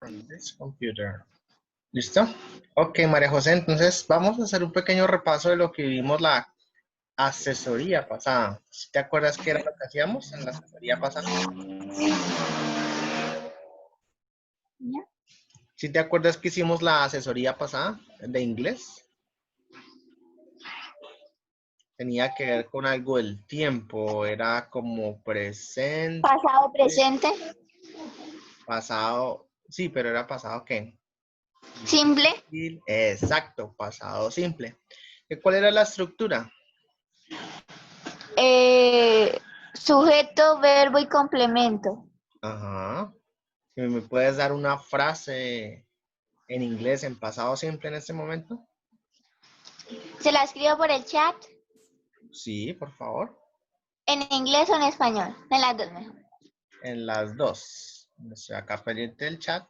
on this computer. ¿Listo? Ok, María José, entonces vamos a hacer un pequeño repaso de lo que vimos la asesoría pasada. ¿Sí te acuerdas qué era lo que hacíamos en la asesoría pasada? ¿Ya? ¿Sí te acuerdas que hicimos la asesoría pasada de inglés? Tenía que ver con algo del tiempo, era como presente, Pasado, presente, pasado, sí, pero era pasado ¿qué? simple, Exacto, pasado simple. ¿Y cuál era la estructura? sujeto, verbo y complemento. Ajá. ¿Me puedes dar una frase en inglés en pasado simple en este momento? ¿Se la escribo por el chat? Sí, por favor. ¿En inglés o en español? En las dos mejor. En las dos. Estoy acá pendiente del chat.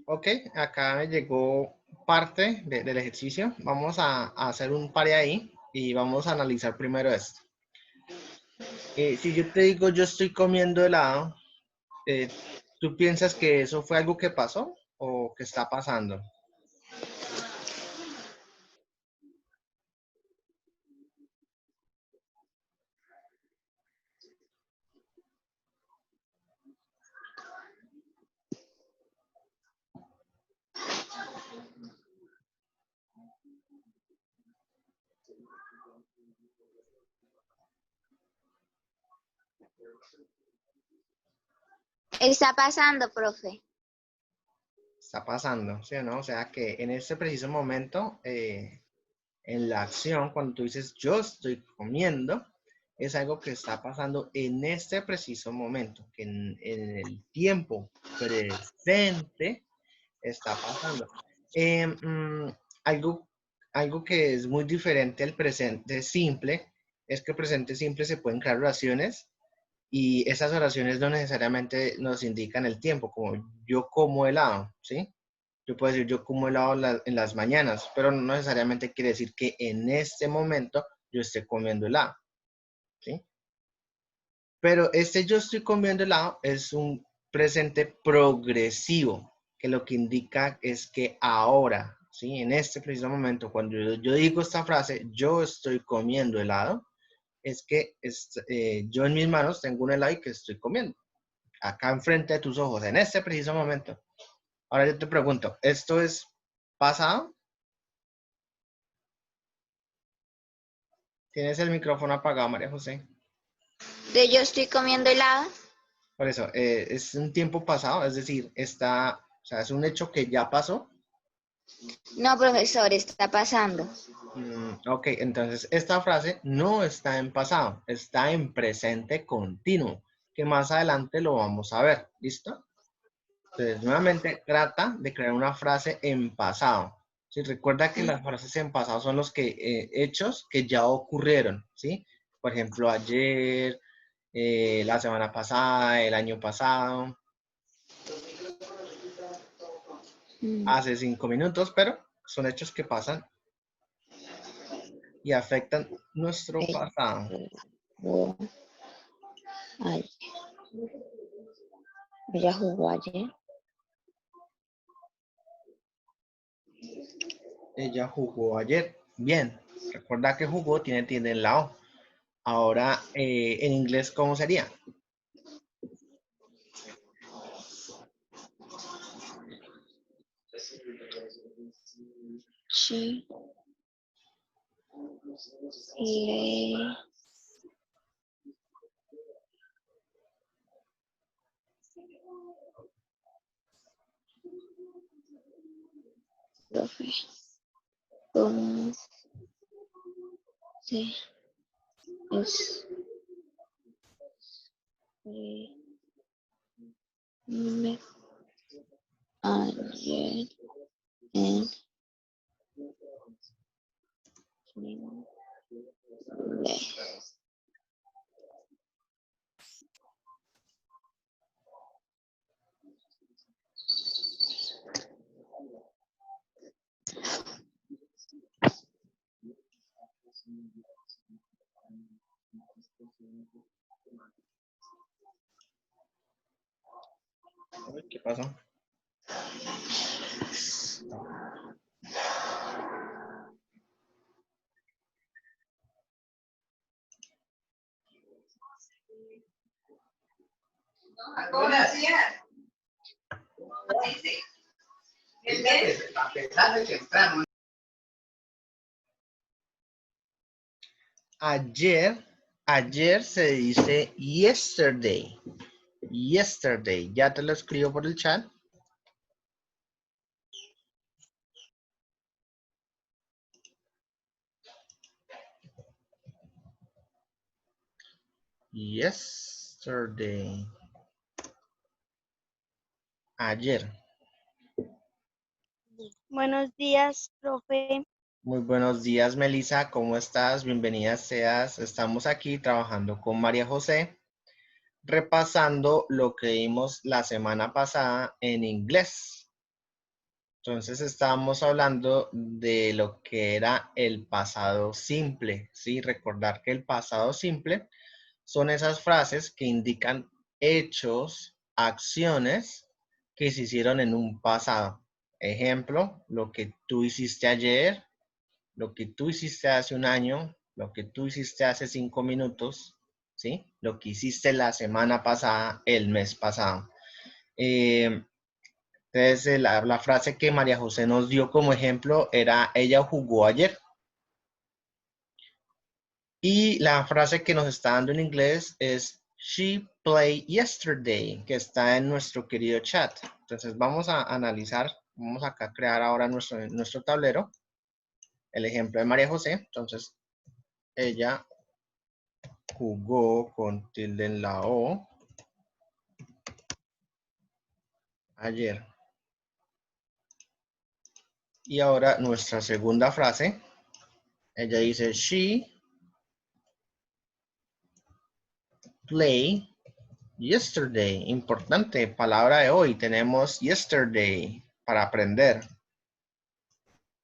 Ok, acá me llegó parte del ejercicio. Vamos a hacer un par ahí y vamos a analizar primero esto. Si yo te digo yo estoy comiendo helado, ¿tú piensas que eso fue algo que pasó o que está pasando? Está pasando, profe. Está pasando, ¿sí o no? O sea que en este preciso momento, en la acción, cuando tú dices yo estoy comiendo, es algo que está pasando en este preciso momento, que en el tiempo presente está pasando. Eh, mm, algo, algo que es muy diferente al presente simple es que presente simple se pueden crear oraciones y esas oraciones no necesariamente nos indican el tiempo, como yo como helado, ¿sí? Yo puedo decir yo como helado en las mañanas, pero no necesariamente quiere decir que en este momento yo esté comiendo helado, ¿sí? Pero este yo estoy comiendo helado es un presente progresivo, que lo que indica es que ahora, ¿sí? En este preciso momento, cuando yo digo esta frase, yo estoy comiendo helado, es que yo en mis manos tengo un helado y que estoy comiendo, acá enfrente de tus ojos, en este preciso momento. Ahora yo te pregunto, ¿esto es pasado? Tienes el micrófono apagado, María José. ¿De yo estoy comiendo helado? Por eso, es un tiempo pasado, es decir, o sea, es un hecho que ya pasó. No, profesor, está pasando. Ok, entonces esta frase no está en pasado, está en presente continuo, que más adelante lo vamos a ver, ¿listo? Entonces, nuevamente, trata de crear una frase en pasado. ¿Sí? Recuerda que las frases en pasado son los hechos que ya ocurrieron, ¿sí? Por ejemplo, ayer, la semana pasada, el año pasado, hace 5 minutos, pero son hechos que pasan y afectan nuestro pasado. Jugó ayer. Ella jugó ayer. Ella jugó ayer. Bien, recuerda que jugó, tiene la O. Ahora, en inglés, ¿cómo sería? Sí. Le Profe. ¿Cómo se escribe ayer en inglés? Uy, ¿qué pasó? Buenos días. A pesar de que entramos. Ayer se dice yesterday. Yesterday. Ya te lo escribo por el chat. Yesterday. Ayer. Buenos días, profe. Muy buenos días, Melissa. ¿Cómo estás? Bienvenida seas. Estamos aquí trabajando con María José, repasando lo que vimos la semana pasada en inglés. Entonces estábamos hablando de lo que era el pasado simple, ¿sí? Recordar que el pasado simple son esas frases que indican hechos, acciones que se hicieron en un pasado. Ejemplo, lo que tú hiciste ayer, lo que tú hiciste hace un año, lo que tú hiciste hace 5 minutos, ¿sí? Lo que hiciste la semana pasada, el mes pasado. Entonces, la frase que María José nos dio como ejemplo era, ella jugó ayer. Y la frase que nos está dando en inglés es, she played yesterday, que está en nuestro querido chat. Entonces, vamos a analizar, vamos acá a crear ahora nuestro tablero, el ejemplo de María José. Entonces, ella jugó con tilde en la O ayer. Y ahora nuestra segunda frase, ella dice, she played yesterday. Importante, palabra de hoy. Tenemos yesterday para aprender.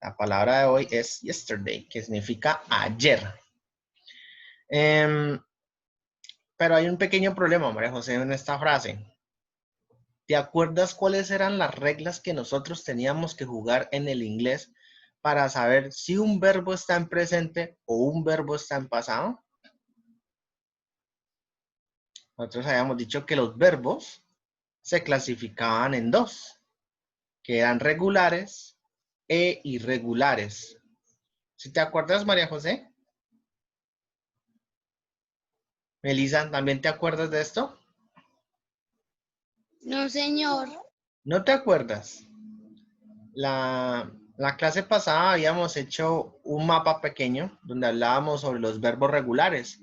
La palabra de hoy es yesterday, que significa ayer. Pero hay un pequeño problema, María José, en esta frase. ¿Te acuerdas cuáles eran las reglas que nosotros teníamos que jugar en el inglés para saber si un verbo está en presente o un verbo está en pasado? Nosotros habíamos dicho que los verbos se clasificaban en dos, que eran regulares e irregulares. ¿Sí te acuerdas, María José? Melissa, ¿también te acuerdas de esto? No, señor. ¿No te acuerdas? La clase pasada habíamos hecho un mapa pequeño donde hablábamos sobre los verbos regulares.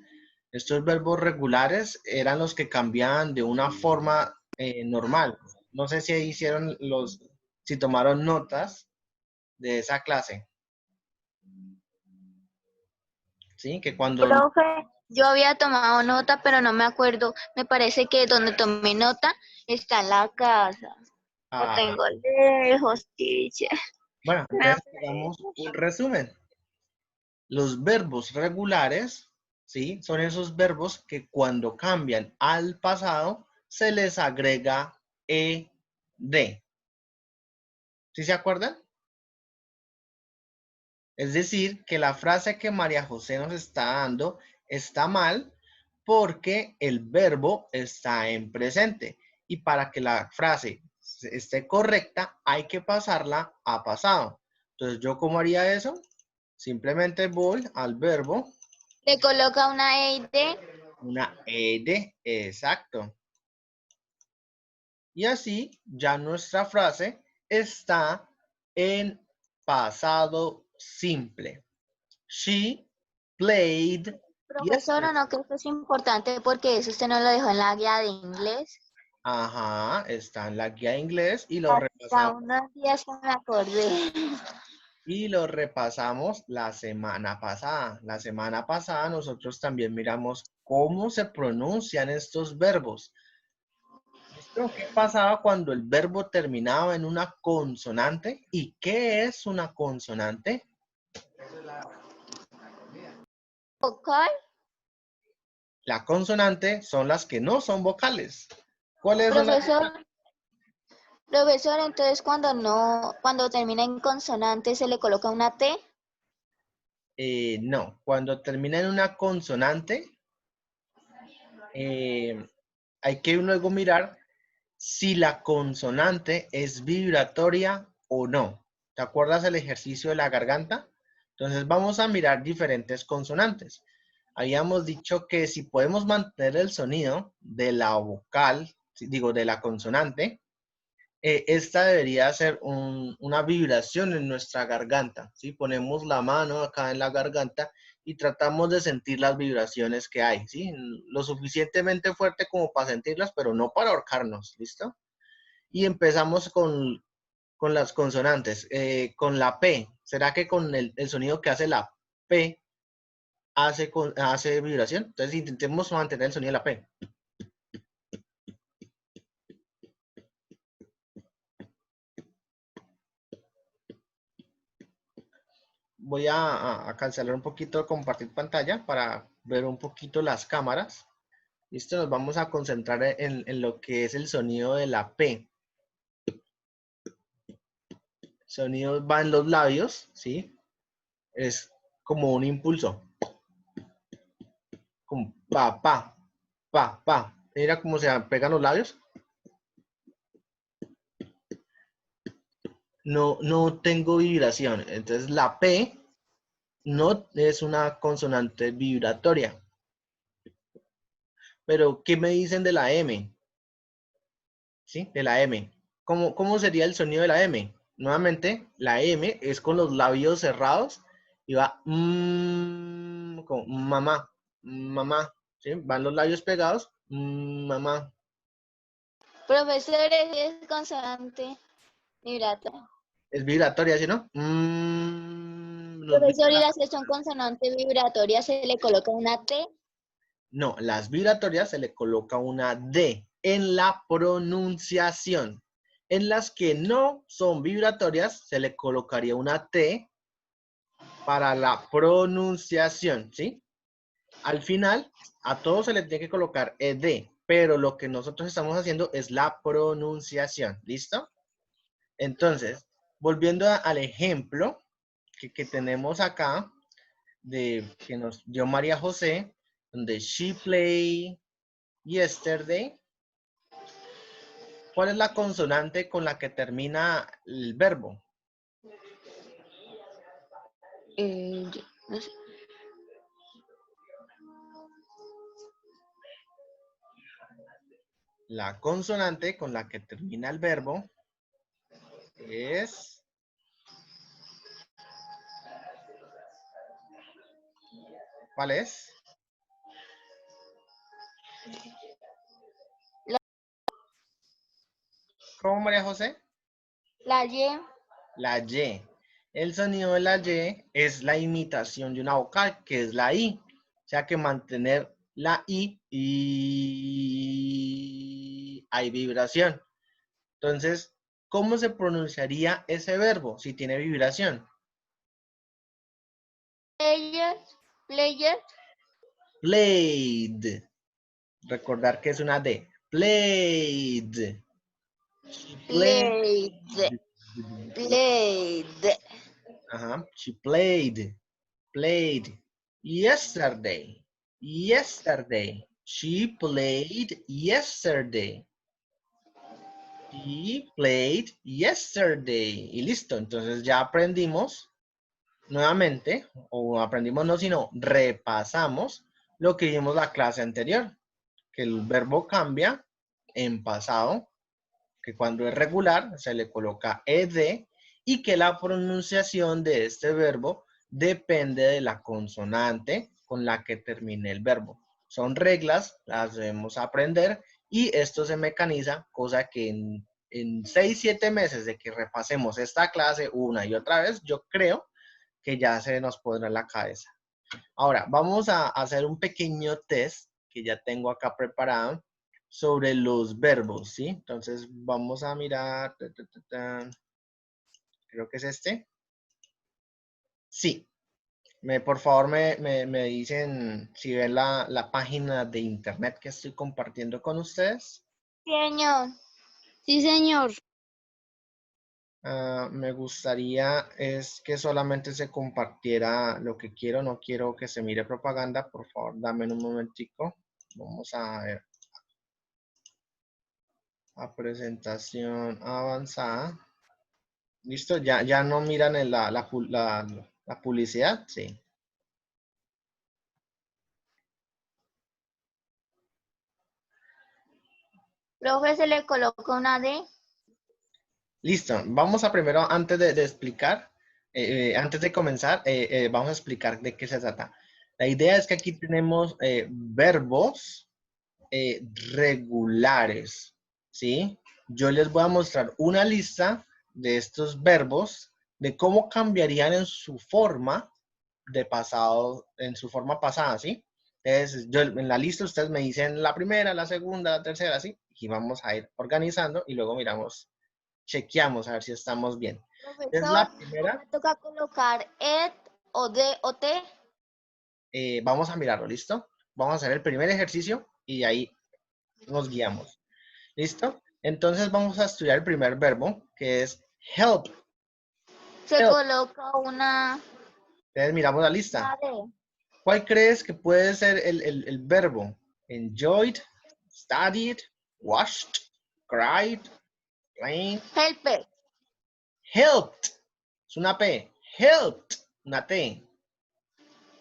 Estos verbos regulares eran los que cambiaban de una forma normal. No sé si hicieron si tomaron notas de esa clase. ¿Sí? Que cuando... Profe, yo había tomado nota, pero no me acuerdo. Me parece que donde tomé nota está en la casa. Lo Ah, tengo lejos, teacher. bueno, Me entonces hagamos un resumen. Los verbos regulares, ¿sí? Son esos verbos que cuando cambian al pasado se les agrega ed. ¿Sí se acuerdan? Es decir, que la frase que María José nos está dando está mal porque el verbo está en presente. Y para que la frase esté correcta, hay que pasarla a pasado. Entonces, ¿yo cómo haría eso? Simplemente voy al verbo. Le coloca una ED. Una ed, exacto. Y así ya nuestra frase está en pasado simple. She played Profesor, ¿o yesterday. no creo que es importante porque eso usted no lo dejó en la guía de inglés? Ajá, está en la guía de inglés y lo Hasta repasamos. unos días que me acordé. Y lo repasamos la semana pasada. La semana pasada nosotros también miramos cómo se pronuncian estos verbos. ¿Listo? ¿Qué pasaba cuando el verbo terminaba en una consonante? ¿Y qué es una consonante? ¿Vocal? La consonante son las que no son vocales. ¿Cuáles son las Profesor, vocales? profesor, entonces cuando termina en consonante se le coloca una T. No, cuando termina en una consonante, hay que luego mirar si la consonante es vibratoria o no. ¿Te acuerdas el ejercicio de la garganta? Entonces vamos a mirar diferentes consonantes. Habíamos dicho que si podemos mantener el sonido de la vocal, digo, de la consonante, esta debería ser una vibración en nuestra garganta, ¿sí? Ponemos la mano acá en la garganta y tratamos de sentir las vibraciones que hay, ¿sí? Lo suficientemente fuerte como para sentirlas, pero no para ahorcarnos, ¿listo? Y empezamos con las consonantes. Con la P, ¿será que con el sonido que hace la P hace vibración? Entonces intentemos mantener el sonido de la P. Voy a cancelar un poquito compartir pantalla para ver un poquito las cámaras. Listo, nos vamos a concentrar en lo que es el sonido de la P. El sonido va en los labios, ¿sí? Es como un impulso. Como pa, pa, pa, pa. Mira cómo se pegan los labios. No tengo vibración. Entonces la P no es una consonante vibratoria. Pero, ¿qué me dicen de la M? ¿Sí? De la M. ¿Cómo sería el sonido de la M? Nuevamente, la M es con los labios cerrados y va como mamá, mamá. ¿Sí? Van los labios pegados, mamá. Profesor, es consonante vibratoria. Es vibratoria, ¿sí no? Profesor, ¿y las que son consonante vibratoria se le coloca una T? No, las vibratorias se le coloca una D en la pronunciación. En las que no son vibratorias se le colocaría una T para la pronunciación, ¿sí? Al final, a todos se le tiene que colocar ED, pero lo que nosotros estamos haciendo es la pronunciación, ¿listo? Entonces, volviendo al ejemplo que tenemos acá, que nos dio María José, donde she played yesterday. ¿Cuál es la consonante con la que termina el verbo? No sé. La consonante con la que termina el verbo es... ¿Cuál es? ¿Cómo, María José? La Y. La Y. El sonido de la Y es la imitación de una vocal, que es la I. O sea que mantener la I hay vibración. Entonces, ¿cómo se pronunciaría ese verbo si tiene vibración? Player, player, Played. Recordar que es una D. Played. She played. played, played. Ajá. She played. Played. Yesterday. Yesterday. She played yesterday. She played yesterday. Y listo. Entonces ya aprendimos nuevamente, o aprendimos no, sino repasamos lo que vimos la clase anterior, que el verbo cambia en pasado que cuando es regular se le coloca ed y que la pronunciación de este verbo depende de la consonante con la que termine el verbo. Son reglas, las debemos aprender y esto se mecaniza, cosa que en 6, 7 meses de que repasemos esta clase una y otra vez, yo creo que ya se nos pondrá en la cabeza. Ahora, vamos a hacer un pequeño test que ya tengo acá preparado sobre los verbos, ¿sí? Entonces, vamos a mirar, creo que es este. Sí. Por favor, me dicen si ven la página de internet que estoy compartiendo con ustedes. Señor. Sí, señor. Me gustaría es que solamente se compartiera lo que quiero, no quiero que se mire propaganda. Por favor, dame un momentico. Vamos a ver. A presentación avanzada. ¿Listo? ¿Ya no miran la publicidad? Sí. Profe, se le coloca una D. Listo. Vamos a primero, antes de explicar, antes de comenzar, vamos a explicar de qué se trata. La idea es que aquí tenemos verbos regulares, ¿sí? Yo les voy a mostrar una lista de estos verbos, de cómo cambiarían en su forma de pasado, en su forma pasada, ¿sí? Entonces, yo en la lista ustedes me dicen la primera, la segunda, la tercera, ¿sí? Y vamos a ir organizando y luego miramos, chequeamos a ver si estamos bien. Es Profesor, la primera. me toca colocar ED o D o T. Vamos a mirarlo, ¿listo? Vamos a hacer el primer ejercicio y ahí nos guiamos. ¿Listo? Entonces vamos a estudiar el primer verbo, que es help. Se Help. coloca una Entonces miramos la lista. D. ¿Cuál crees que puede ser el verbo? Enjoyed, studied, washed, cried, played. Helper. Helped. Es una P. Helped. Una T.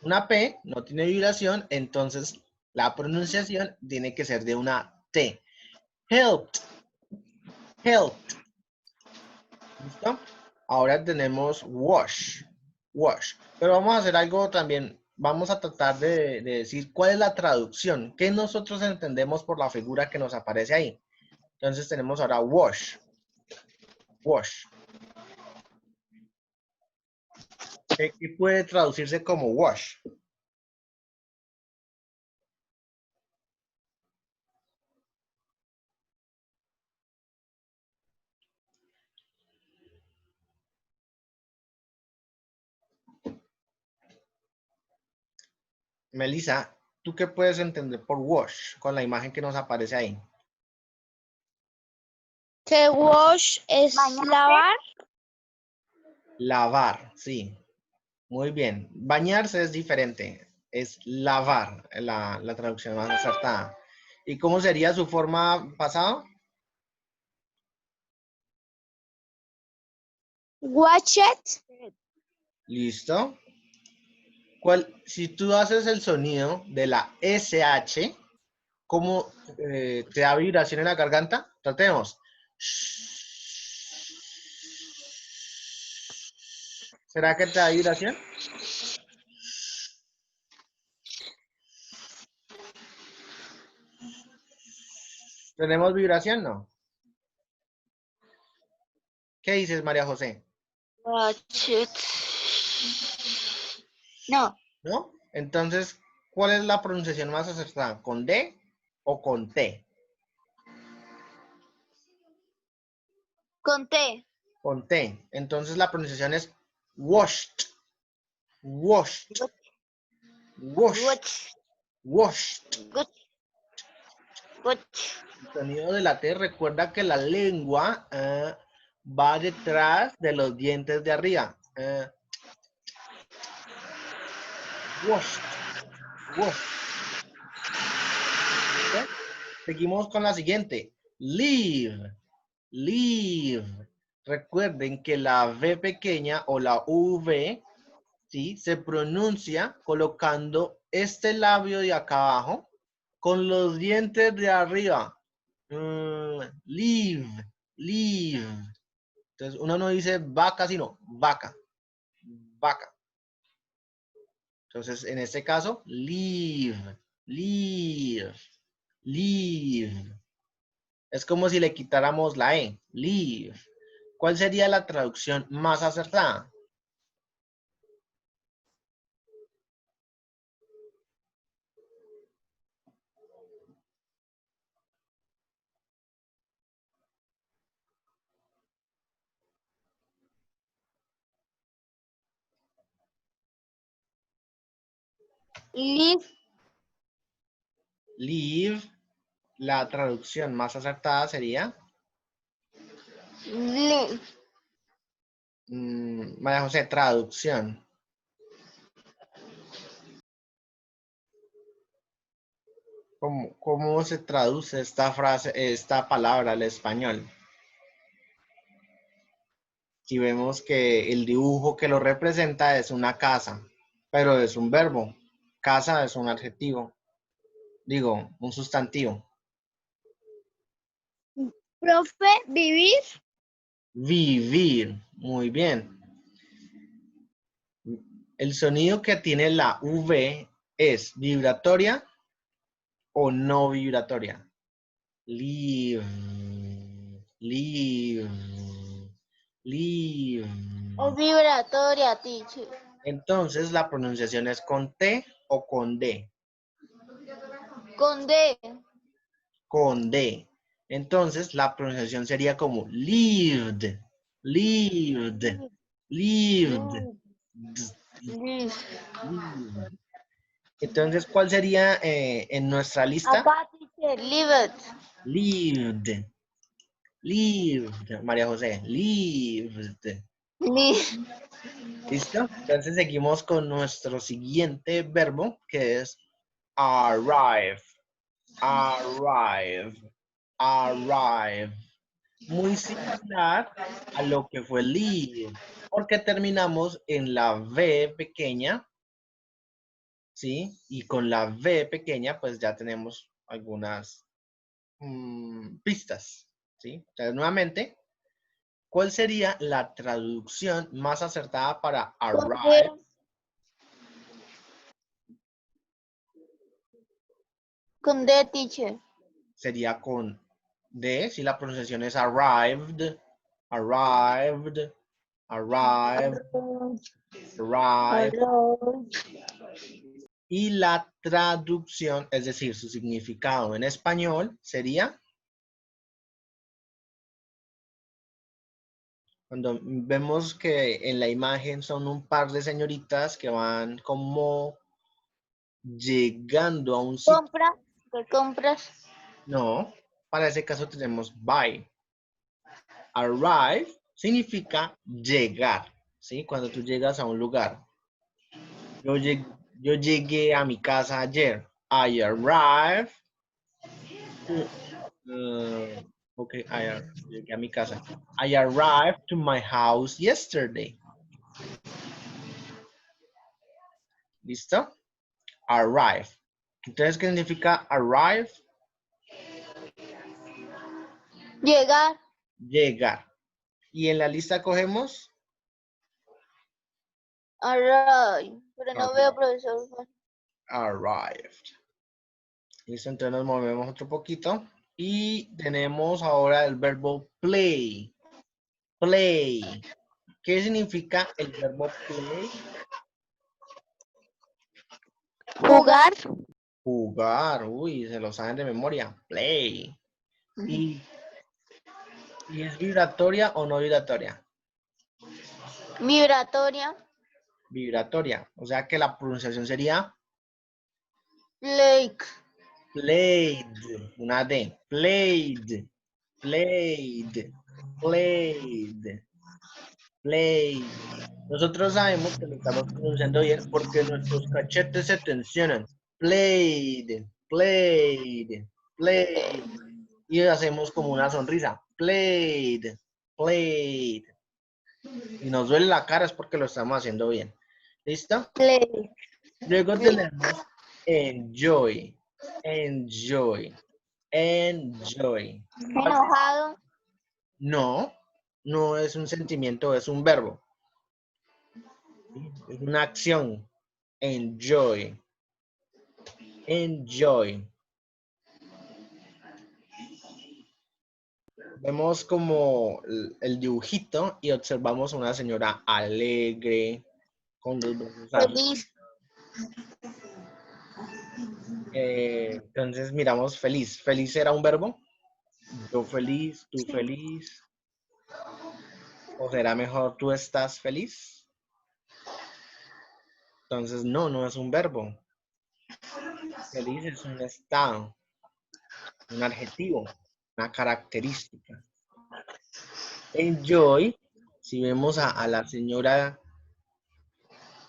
Una P no tiene vibración, entonces la pronunciación tiene que ser de una T. Helped. Helped. ¿Listo? Ahora tenemos wash. Wash. Pero vamos a hacer algo también. Vamos a tratar de decir cuál es la traducción. ¿Qué nosotros entendemos por la figura que nos aparece ahí? Entonces tenemos ahora wash. Wash. ¿Qué puede traducirse como wash? Melissa, ¿tú qué puedes entender por wash con la imagen que nos aparece ahí? Que wash es Bañarse. lavar. Lavar, sí. Muy bien. Bañarse es diferente. Es lavar, la traducción más acertada. ¿Y cómo sería su forma pasada? Watch it. ¿Listo? Si tú haces el sonido de la SH, ¿cómo te da vibración en la garganta? Tratemos. ¿Será que te da vibración? ¿Tenemos vibración? No. ¿Qué dices, María José? Watch it. No, ¿No? Entonces, ¿cuál es la pronunciación más acertada? ¿Con D o con T? con T. Con T. Entonces la pronunciación es washed. Washed. Washed. Watch. Washed. Watch. Watch. El sonido de la T, recuerda que la lengua va detrás de los dientes de arriba. Washed. Washed. ¿Ok? Seguimos con la siguiente. Leave. Leave. Recuerden que la V pequeña o la V, ¿sí?, se pronuncia colocando este labio de acá abajo con los dientes de arriba. Leave. Entonces, uno no dice vaca, sino vaca. Vaca. Entonces, en este caso, live, live, live. Es como si le quitáramos la E, live. ¿Cuál sería la traducción más acertada? Live. Live, la traducción más acertada sería, Live. María José, traducción. ¿Cómo se traduce esta frase, esta palabra al español? Si vemos que el dibujo que lo representa es una casa, pero es un verbo. Casa es un adjetivo. Digo, un sustantivo. Profe, vivir. Vivir. Muy bien. El sonido que tiene la V es vibratoria o no vibratoria. Live. Live. Live. Es vibratoria, teacher. Entonces la pronunciación es con T o con D. Con D. Con D. Entonces la pronunciación sería como lived, lived, lived. Live. Entonces, ¿cuál sería en nuestra lista? Acá, teacher. Live. Lived, lived, María José, lived. Live. ¿Listo? Entonces seguimos con nuestro siguiente verbo, que es arrive, arrive, arrive. Muy similar a lo que fue leave, porque terminamos en la V pequeña, ¿sí? Y con la V pequeña, pues ya tenemos algunas pistas, ¿sí? Entonces, nuevamente, ¿cuál sería la traducción más acertada para Con arrive? D. Con D, teacher. Sería con D, si la pronunciación es arrived, arrived, arrived, arrived. Y la traducción, es decir, su significado en español sería, cuando vemos que en la imagen son un par de señoritas que van como llegando a un sitio. Compras. ¿Qué compras? No, para ese caso tenemos buy. Arrive significa llegar, ¿sí? Cuando tú llegas a un lugar. Yo llegué a mi casa ayer. I arrived. Okay, llegué a mi casa. I arrived to my house yesterday. ¿Listo? Arrive. Entonces, ¿qué significa arrive? Llegar. Llegar. Y en la lista cogemos Arrive. Pero no veo, profesor. arrived. Listo, entonces nos movemos otro poquito. Y tenemos ahora el verbo play. Play. ¿Qué significa el verbo play? Jugar. Jugar. Uy, se lo saben de memoria. Play. ¿Y es vibratoria o no vibratoria? Vibratoria. Vibratoria. O sea que la pronunciación sería Lake. played. Una D. Played. Played. Played. Played. Nosotros sabemos que lo estamos pronunciando bien porque nuestros cachetes se tensionan. Played. Played. Played. Y hacemos como una sonrisa. Played. Played. Y nos duele la cara es porque lo estamos haciendo bien. ¿Listo? Play. Luego tenemos enjoy. Enjoy. Enjoy. Enojado. No. no es un sentimiento, es un verbo. ¿Sí? Es una acción. Enjoy. Enjoy. Vemos como el dibujito y observamos a una señora alegre, con los brazos arriba. Feliz. Entonces miramos feliz. ¿Feliz era un verbo? Yo feliz, tú feliz. ¿O será mejor tú estás feliz? Entonces no, no es un verbo. Feliz es un estado, un adjetivo, una característica. Enjoy, si vemos a la señora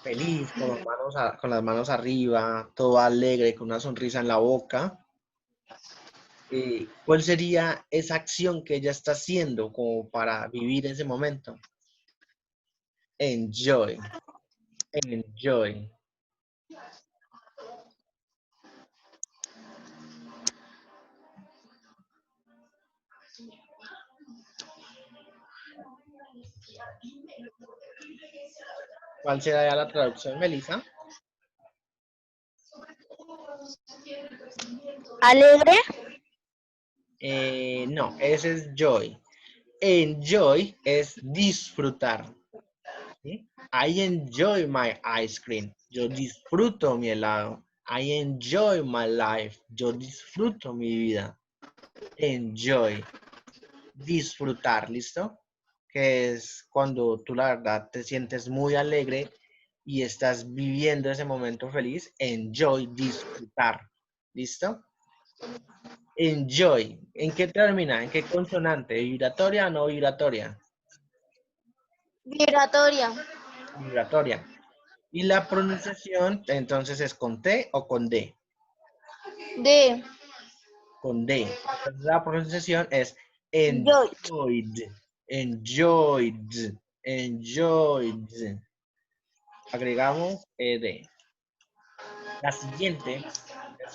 feliz, con las manos arriba, todo alegre, con una sonrisa en la boca, ¿cuál sería esa acción que ella está haciendo como para vivir ese momento? Enjoy, enjoy. ¿Cuál será ya la traducción, Melissa? Alegre. No, ese es joy. Enjoy es disfrutar. ¿Sí? I enjoy my ice cream. Yo disfruto mi helado. I enjoy my life. Yo disfruto mi vida. Enjoy. Disfrutar, ¿listo? Que es cuando tú la verdad te sientes muy alegre y estás viviendo ese momento feliz. Enjoy, disfrutar. ¿Listo? Enjoy. ¿En qué termina? ¿En qué consonante? ¿Vibratoria o no vibratoria? Vibratoria. Vibratoria. Y la pronunciación, entonces, ¿es con T o con D? De. Con D. Entonces, la pronunciación es Joy. enjoyed, enjoyed, enjoyed. Agregamos ed. La siguiente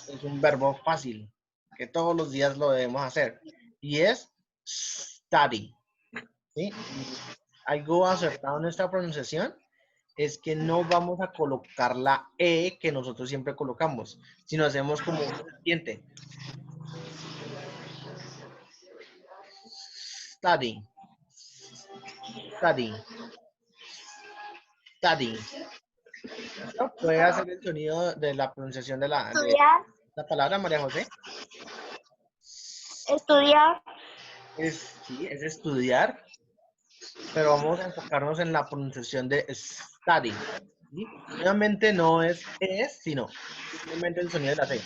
es un verbo fácil, que todos los días lo debemos hacer, y es study. ¿Sí? Y algo acertado en esta pronunciación es que no vamos a colocar la E que nosotros siempre colocamos, sino hacemos como un serpiente. Study, study, study. ¿Listo? ¿Puede hacer el sonido de la pronunciación de Estudiar. la palabra, María José? Estudiar. Sí, es estudiar, pero vamos a enfocarnos en la pronunciación de study. ¿Sí? Obviamente no es sino simplemente el sonido de la C.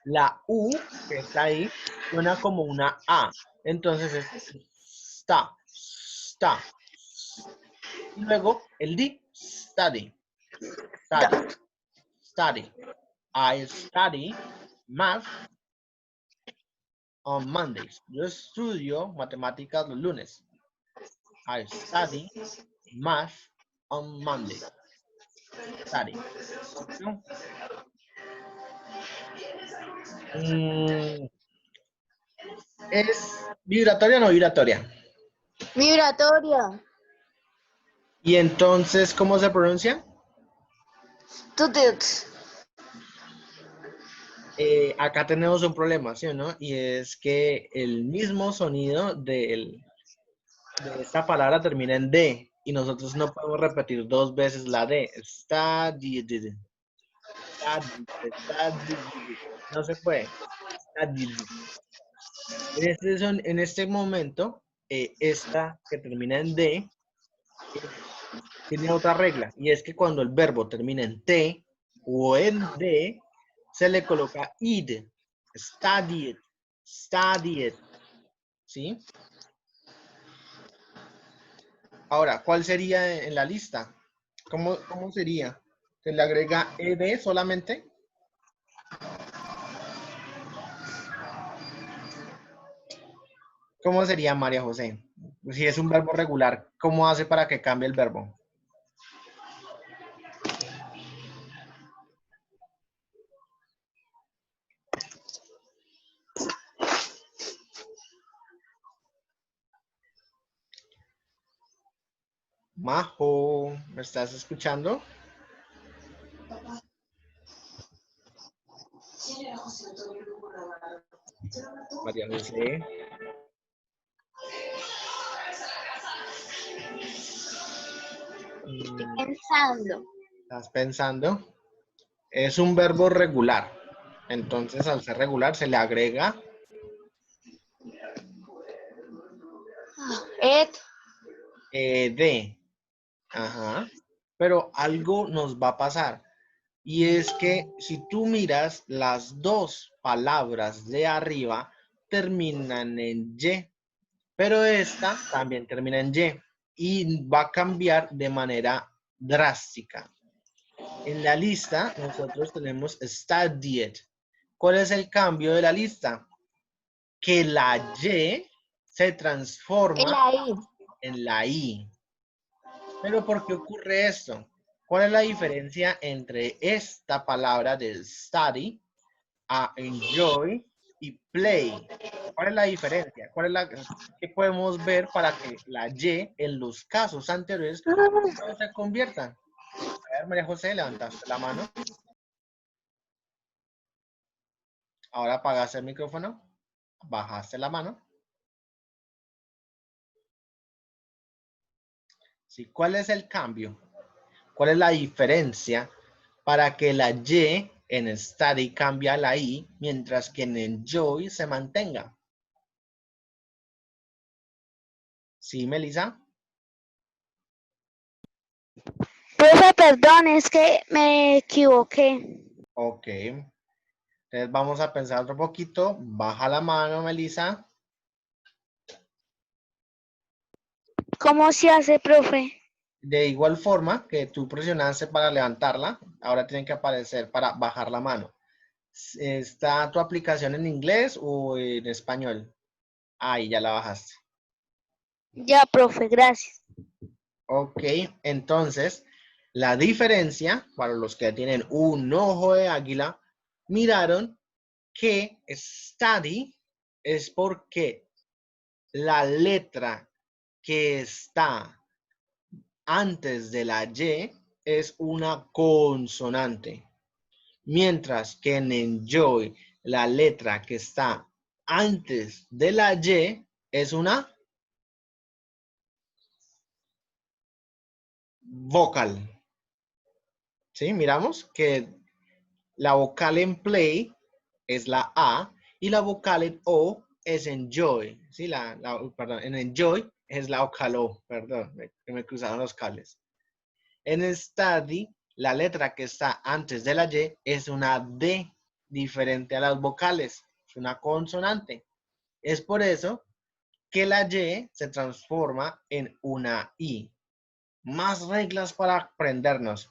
La U que está ahí suena como una A. Entonces es sta, sta. Y luego el D, study, study, study. I study math on Mondays. Yo estudio matemáticas los lunes. I study math on Monday. Study. ¿No? ¿Es vibratoria o no vibratoria? Vibratoria. Y entonces, ¿cómo se pronuncia? Tutut. Acá tenemos un problema, ¿sí o no? Y es que el mismo sonido de esta palabra termina en D y nosotros no podemos repetir dos veces la D. Studied, studied. No se puede. Studied. En este momento, esta que termina en D tiene otra regla y es que cuando el verbo termina en T o en D, se le coloca id. Studied, studied. ¿Sí? Ahora, ¿cuál sería en la lista? ¿Cómo sería? ¿Se le agrega ed solamente? ¿Cómo sería, María José? Si es un verbo regular, ¿cómo hace para que cambie el verbo? Majo, ¿me estás escuchando? María José. Estoy Mm, pensando. ¿Estás pensando? Es un verbo regular. Entonces, al ser regular, se le agrega Ed, ed. Ajá. Pero algo nos va a pasar. Y es que si tú miras, las dos palabras de arriba terminan en Y. Pero esta también termina en Y. Y va a cambiar de manera drástica. En la lista, nosotros tenemos studied. ¿Cuál es el cambio de la lista? Que la Y se el transforma ahí. en la I. Pero ¿por qué ocurre esto? ¿Cuál es la diferencia entre esta palabra de study a enjoy y play? ¿Cuál es la diferencia? ¿Qué podemos ver para que la Y en los casos anteriores no se convierta? A ver, María José, levantaste la mano. Ahora apagaste el micrófono. Bajaste la mano. ¿Sí? ¿Cuál es el cambio? ¿Cuál es la diferencia para que la Y en study cambie a la I, mientras que en enjoy se mantenga? ¿Sí, Melissa? Profe, perdón, es que me equivoqué. Ok. Entonces vamos a pensar otro poquito. Baja la mano, Melissa. ¿Cómo se hace, profe? De igual forma que tú presionaste para levantarla, ahora tiene que aparecer para bajar la mano. ¿Está tu aplicación en inglés o en español? Ahí ya la bajaste. Ya, profe, gracias. Ok, entonces la diferencia para los que tienen un ojo de águila, miraron que study es porque la letra que está antes de la Y es una consonante, mientras que en enjoy la letra que está antes de la Y es una vocal. ¿Sí? Miramos que la vocal en play es la A y la vocal en O es enjoy. ¿Sí? Perdón, en enjoy es la vocal O. Perdón, me cruzaron los cables. En study, la letra que está antes de la Y es una D, diferente a las vocales. Es una consonante. Es por eso que la Y se transforma en una I. Más reglas para aprendernos.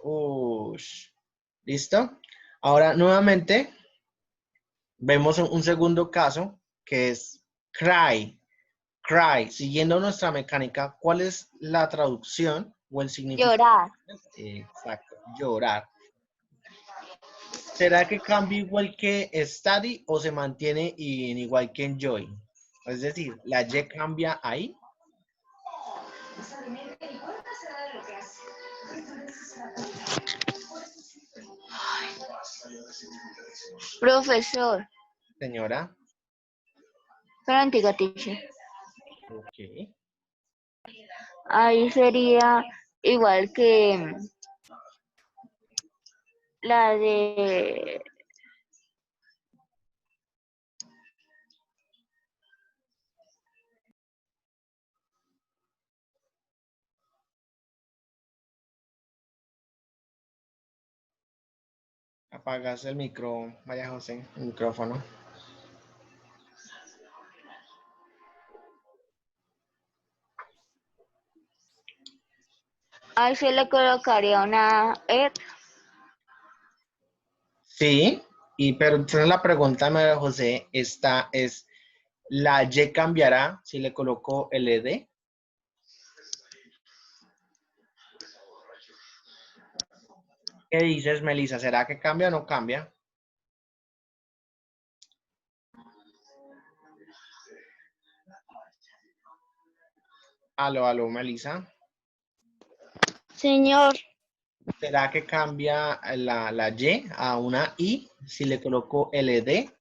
¿Listo? Ahora, nuevamente, vemos un segundo caso que es cry. Cry. Siguiendo nuestra mecánica, ¿cuál es la traducción o el significado? Llorar. Exacto, llorar. ¿Será que cambia igual que study o se mantiene igual que enjoy? Es decir, ¿la Y cambia ahí? Profesor. Señora. Espera, teacher. Ok. Ahí sería igual que la de... Apagas el micro, María José, el micrófono. Ahí se le colocaría una ed. Sí, pero entonces la pregunta, María José, esta es, ¿la Y cambiará si le coloco el ED? ¿Qué dices, Melissa? ¿Será que cambia o no cambia? Aló, Melissa. Señor, ¿Será que cambia la Y a una I si le coloco LD?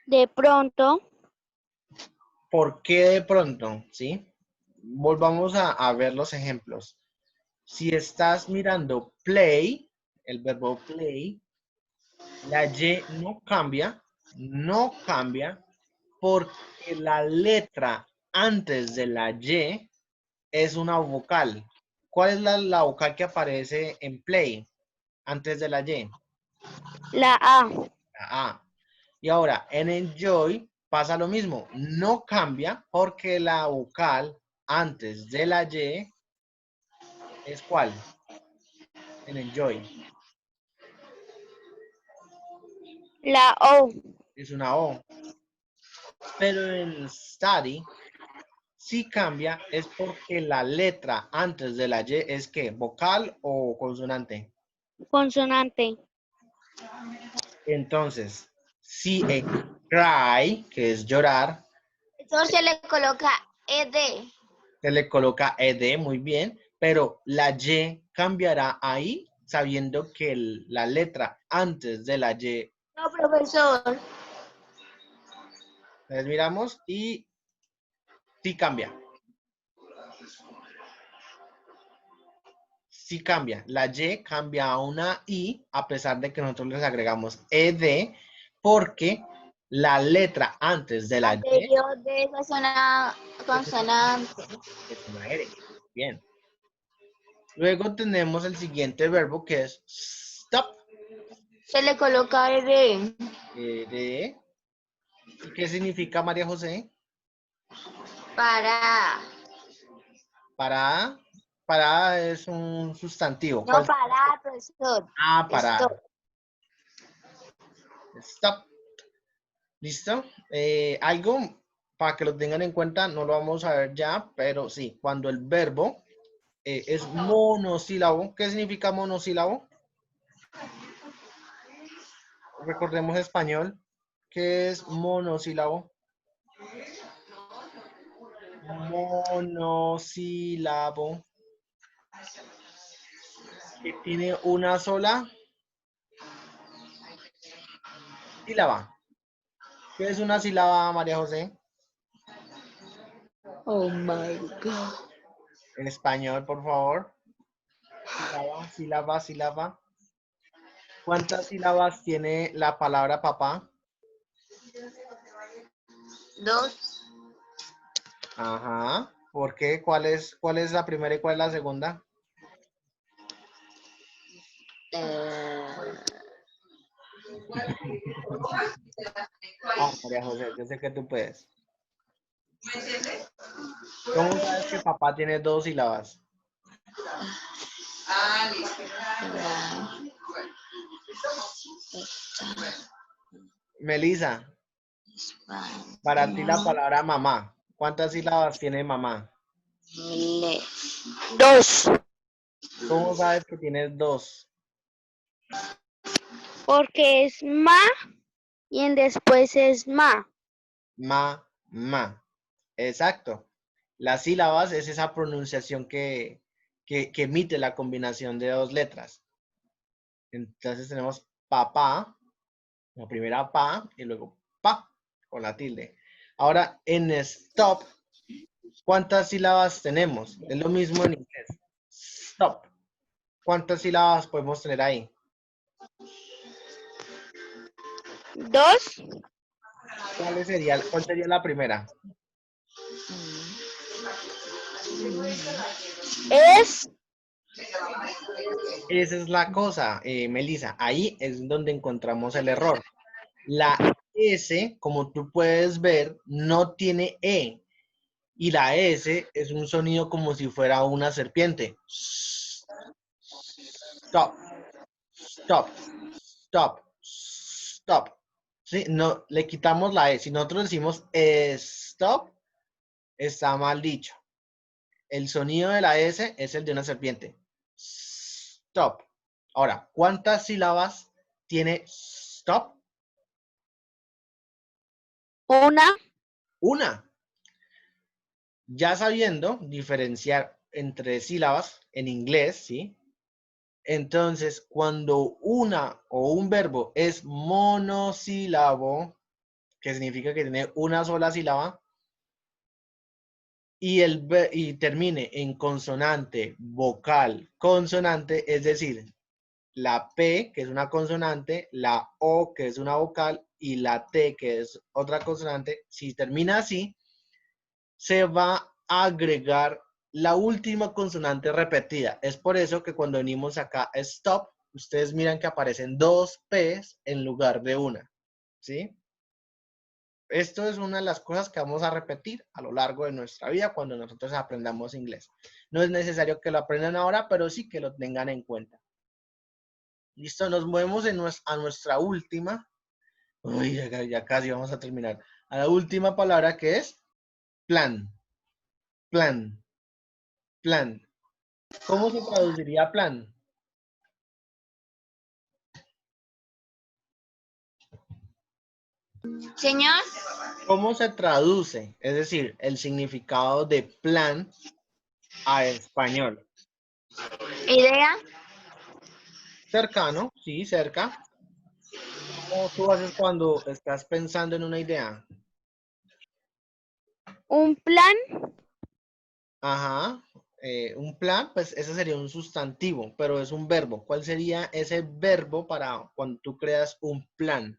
de pronto, ¿Por qué de pronto? ¿Sí? Volvamos a ver los ejemplos. Si estás mirando play, el verbo play, la Y no cambia porque la letra antes de la Y es una vocal. ¿Cuál es la vocal que aparece en play antes de la Y? la A. La A. Y ahora, en enjoy pasa lo mismo. No cambia porque la vocal antes de la Y es ¿cuál? En enjoy. La O. Es una O. Pero en study sí cambia es porque la letra antes de la Y es ¿qué? ¿Vocal o consonante? Consonante. Entonces, si en cry, que es llorar, Eso se le coloca ED. se le coloca ed, muy bien, pero la Y cambiará ahí sabiendo que la letra antes de la Y, No, profesor. les miramos y sí cambia. Sí cambia. La Y cambia a una I a pesar de que nosotros les agregamos ed porque la letra antes de la Y Anterior de esa zona consonante. es una R. Bien. Luego tenemos el siguiente verbo que es stop. Se le coloca ED. ¿Y qué significa, María José? Para. Parada. Parada es un sustantivo. No ¿Cuál? para, profesor. Ah, Stop. parada. Stop. ¿Listo? Algo para que lo tengan en cuenta, no lo vamos a ver ya, pero sí, cuando el verbo es monosílabo. ¿Qué significa monosílabo? Recordemos español. ¿Qué es monosílabo? Monosílabo. Que tiene una sola sílaba. ¿Qué es una sílaba, María José? Oh my God. En español, por favor. Sílaba, sílaba, sílaba. ¿Cuántas sílabas tiene la palabra papá? 2. Ajá. ¿Por qué? ¿Cuál es la primera y cuál es la segunda? María José, yo sé que tú puedes. ¿Cómo sabes que papá tiene dos sílabas? Melissa, para ti la palabra mamá, ¿cuántas sílabas tiene mamá? 2. ¿Cómo sabes que tienes dos? Porque es ma y en después es ma. Ma. Exacto. Las sílabas es esa pronunciación que emite la combinación de dos letras. Entonces tenemos papá, la primera pa y luego pa con la tilde. Ahora en stop, ¿cuántas sílabas tenemos? Es lo mismo en inglés. Stop. ¿Cuántas sílabas podemos tener ahí? 2 ¿Cuál sería la primera? es Esa es la cosa, Melissa. Ahí es donde encontramos el error. La S, como tú puedes ver, no tiene E. Y la S es un sonido como si fuera una serpiente. Stop, stop, stop, stop. ¿Sí? No, le quitamos la E. Si nosotros decimos stop, está mal dicho. El sonido de la S es el de una serpiente. Stop. Ahora, ¿cuántas sílabas tiene stop? una. Una. Ya sabiendo diferenciar entre sílabas en inglés, ¿sí? Entonces, cuando una o un verbo es monosílabo, que significa que tiene una sola sílaba, y termine en consonante, vocal, consonante, es decir, la P, que es una consonante, la O, que es una vocal, y la T, que es otra consonante, si termina así, se va a agregar la última consonante repetida. Es por eso que cuando venimos acá a stop, ustedes miran que aparecen dos P's en lugar de una, ¿sí? Esto es una de las cosas que vamos a repetir a lo largo de nuestra vida cuando nosotros aprendamos inglés. No es necesario que lo aprendan ahora, pero sí que lo tengan en cuenta. Listo, nos movemos a nuestra última. Uy, ya casi vamos a terminar. A la última palabra que es plan. Plan. Plan. ¿Cómo se traduciría plan? Señor, ¿Cómo se traduce? Es decir, el significado de plan a español. idea, Cercano, sí, cerca. ¿Cómo tú haces cuando estás pensando en una idea? un plan, Ajá. Un plan, pues ese sería un sustantivo, pero es un verbo. ¿Cuál sería ese verbo para cuando tú creas un plan?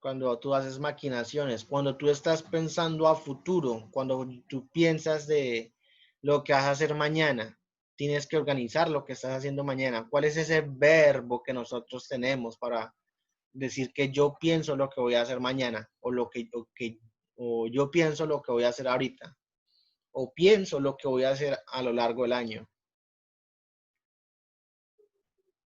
Cuando tú haces maquinaciones, cuando tú estás pensando a futuro, cuando tú piensas de lo que vas a hacer mañana, tienes que organizar lo que estás haciendo mañana. ¿Cuál es ese verbo que nosotros tenemos para decir que yo pienso lo que voy a hacer mañana o yo pienso lo que voy a hacer ahorita o pienso lo que voy a hacer a lo largo del año?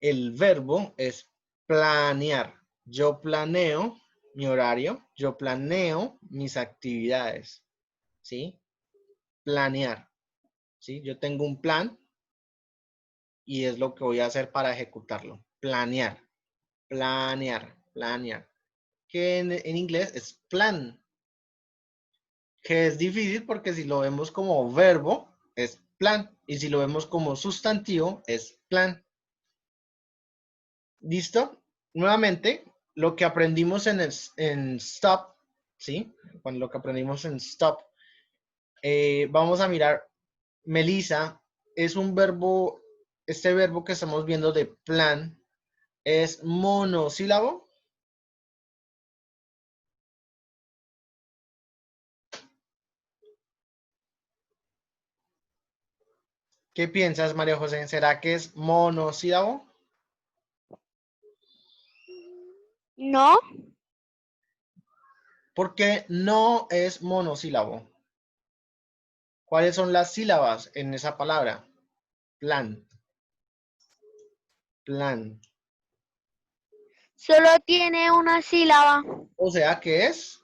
El verbo es planear. Yo planeo mi horario, yo planeo mis actividades, ¿sí? Planear, ¿sí? Yo tengo un plan y es lo que voy a hacer para ejecutarlo. Planear, planear, planear. Que en inglés es plan, que es difícil porque si lo vemos como verbo, es plan, y si lo vemos como sustantivo, es plan. ¿Listo? Nuevamente, lo que aprendimos en stop, ¿sí? Cuando lo que aprendimos en stop, vamos a mirar, Melissa, es un verbo, este verbo que estamos viendo de plan, ¿es monosílabo? ¿Qué piensas, María José? ¿Será que es monosílabo? no, ¿Por qué no es monosílabo? ¿Cuáles son las sílabas en esa palabra? Plan, plan. solo tiene una sílaba. O sea que es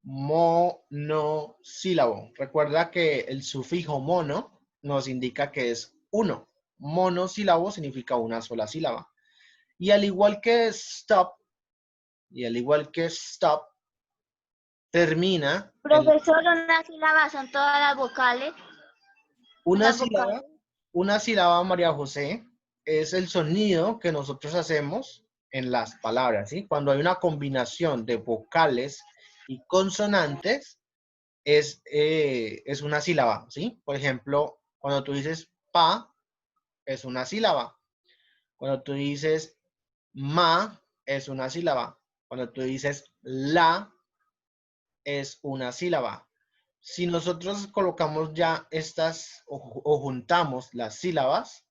monosílabo. Recuerda que el sufijo mono nos indica que es uno. Monosílabo significa una sola sílaba. Y al igual que stop, termina en profesor, una sílaba son todas las vocales. una Las sílaba. vocales. Una sílaba, María José, es el sonido que nosotros hacemos en las palabras, ¿sí? Cuando hay una combinación de vocales y consonantes, es una sílaba, ¿sí? Por ejemplo, cuando tú dices pa, es una sílaba. Cuando tú dices ma, es una sílaba. Cuando tú dices la, es una sílaba. Si nosotros colocamos ya estas o juntamos las sílabas,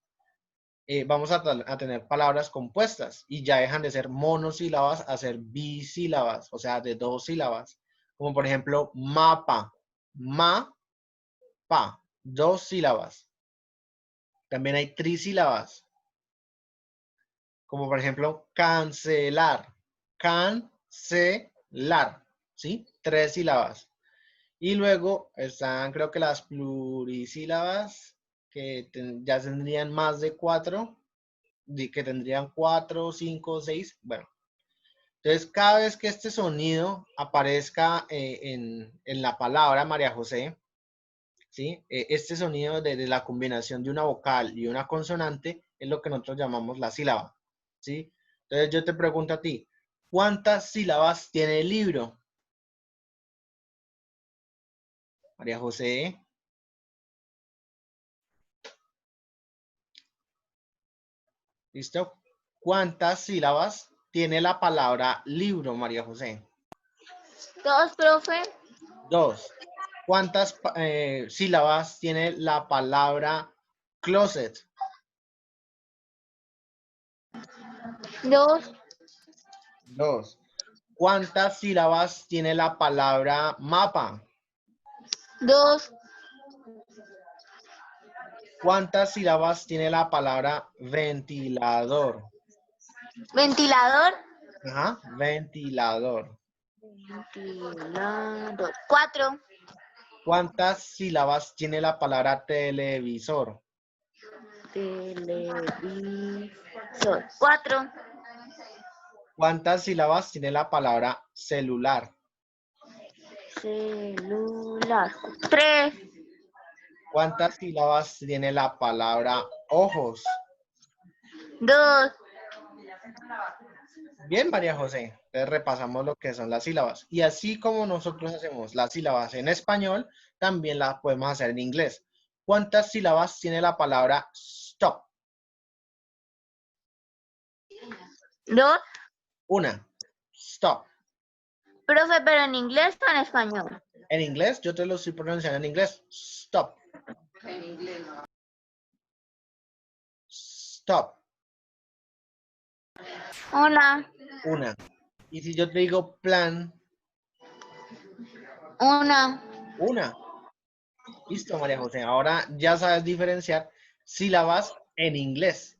vamos a tener palabras compuestas y ya dejan de ser monosílabas a ser bisílabas, o sea, de dos sílabas. Como por ejemplo, mapa, ma, pa, dos sílabas. También hay trisílabas, como por ejemplo, cancelar, cancelar, ¿sí? Tres sílabas. Y luego están, creo que las plurisílabas, que ya tendrían más de cuatro, que tendrían cuatro, cinco, seis. Bueno, Entonces, cada vez que este sonido aparezca en la palabra María José, ¿sí? Este sonido de la combinación de una vocal y una consonante es lo que nosotros llamamos la sílaba, ¿sí? Entonces, yo te pregunto a ti, ¿cuántas sílabas tiene el libro? María José. ¿Listo? ¿Cuántas sílabas tiene la palabra libro, María José? 2, profe. 2. ¿Cuántas sílabas tiene la palabra closet? 2, 2. ¿Cuántas sílabas tiene la palabra mapa? 2, ¿Cuántas sílabas tiene la palabra ventilador? ventilador. Ajá, ventilador. 4, ¿Cuántas sílabas tiene la palabra televisor? televisor. 4, ¿Cuántas sílabas tiene la palabra celular? celular. 3, ¿Cuántas sílabas tiene la palabra ojos? 2, Bien, María José. Entonces repasamos lo que son las sílabas. Y así como nosotros hacemos las sílabas en español, también las podemos hacer en inglés. ¿Cuántas sílabas tiene la palabra stop? 2. Una. Stop. Profe, pero en inglés o en español. En inglés, yo te lo estoy pronunciando en inglés. Stop. Stop. Una, Una. Y si yo te digo plan, una. una. Listo, María José. Ahora ya sabes diferenciar sílabas en inglés.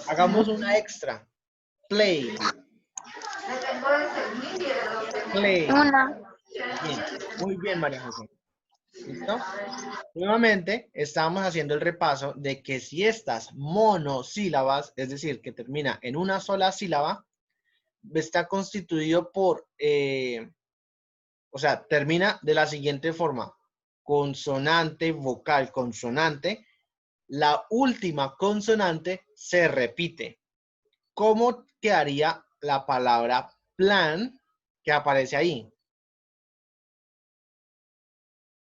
Hagamos una extra. Play. Play. Una. Bien. Muy bien, María José. ¿Listo? Nuevamente, estamos haciendo el repaso de que si estas monosílabas, es decir, que termina en una sola sílaba, está constituido por, o sea, termina de la siguiente forma. Consonante, vocal, consonante. La última consonante se repite. ¿Cómo quedaría la palabra plan que aparece ahí?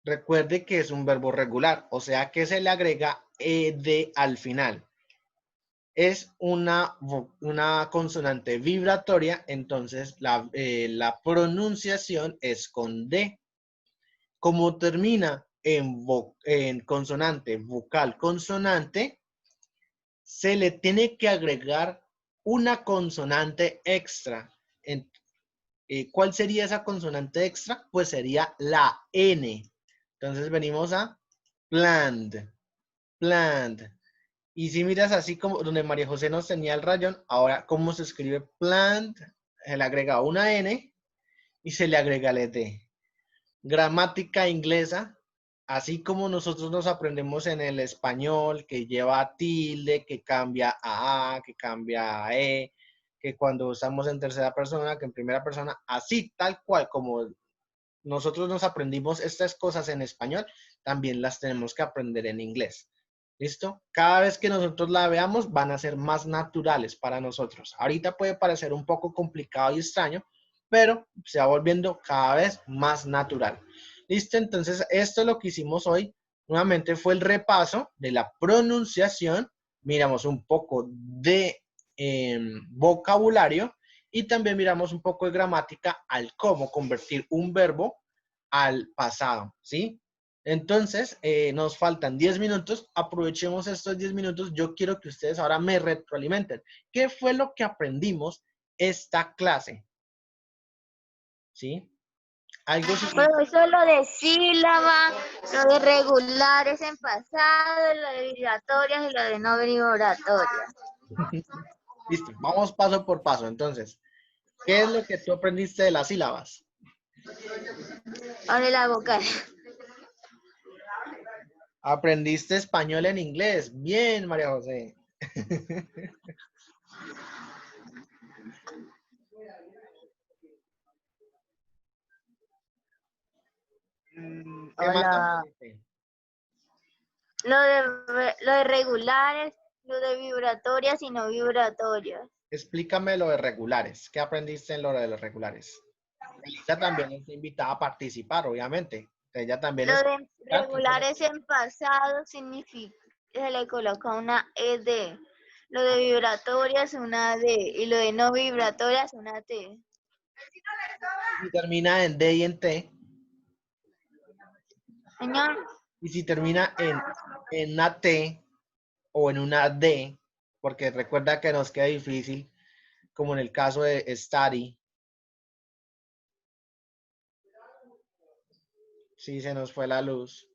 Recuerde que es un verbo regular, o sea que se le agrega ed al final. Es una consonante vibratoria, entonces la pronunciación es con D. Como termina en consonante, vocal, consonante, se le tiene que agregar una consonante extra. ¿Cuál sería esa consonante extra? Pues sería la N. Entonces venimos a planned, planned. Y si miras así como donde María José nos tenía el rayón, ahora cómo se escribe planned, se le agrega una N y se le agrega el ET. Gramática inglesa, así como nosotros nos aprendemos en el español, que lleva tilde, que cambia a, que cambia a e, que cuando estamos en tercera persona, que en primera persona, así tal cual como nosotros nos aprendimos estas cosas en español, también las tenemos que aprender en inglés. ¿Listo? Cada vez que nosotros la veamos van a ser más naturales para nosotros. Ahorita puede parecer un poco complicado y extraño, pero se va volviendo cada vez más natural. ¿Listo? Entonces, esto es lo que hicimos hoy. Nuevamente fue el repaso de la pronunciación. Miramos un poco de vocabulario y también miramos un poco de gramática al cómo convertir un verbo al pasado, ¿sí? Entonces, nos faltan 10 minutos. Aprovechemos estos 10 minutos. Yo quiero que ustedes ahora me retroalimenten. ¿Qué fue lo que aprendimos esta clase? ¿Sí? Algo Pero eso lo de sílaba, lo de regulares en pasado, lo de vibratorias y lo de no vibratorias. Listo, vamos paso por paso. Entonces, ¿qué es lo que tú aprendiste de las sílabas? Ahora la vocal. Aprendiste español en inglés. Bien, María José. ¿Qué más Hola. aprendiste? Lo de regulares, lo de vibratorias y no vibratorias. Explícame lo de regulares. ¿Qué aprendiste en lo de los regulares? Ella también está invitada a participar, obviamente. Ella también Lo es... de regulares en pasado significa que se le coloca una ED. Lo de vibratorias una D y lo de no vibratorias una T. Si termina en D y en T, Señor, y si termina en una T o en una D, porque recuerda que nos queda difícil, como en el caso de study, si se nos fue la luz.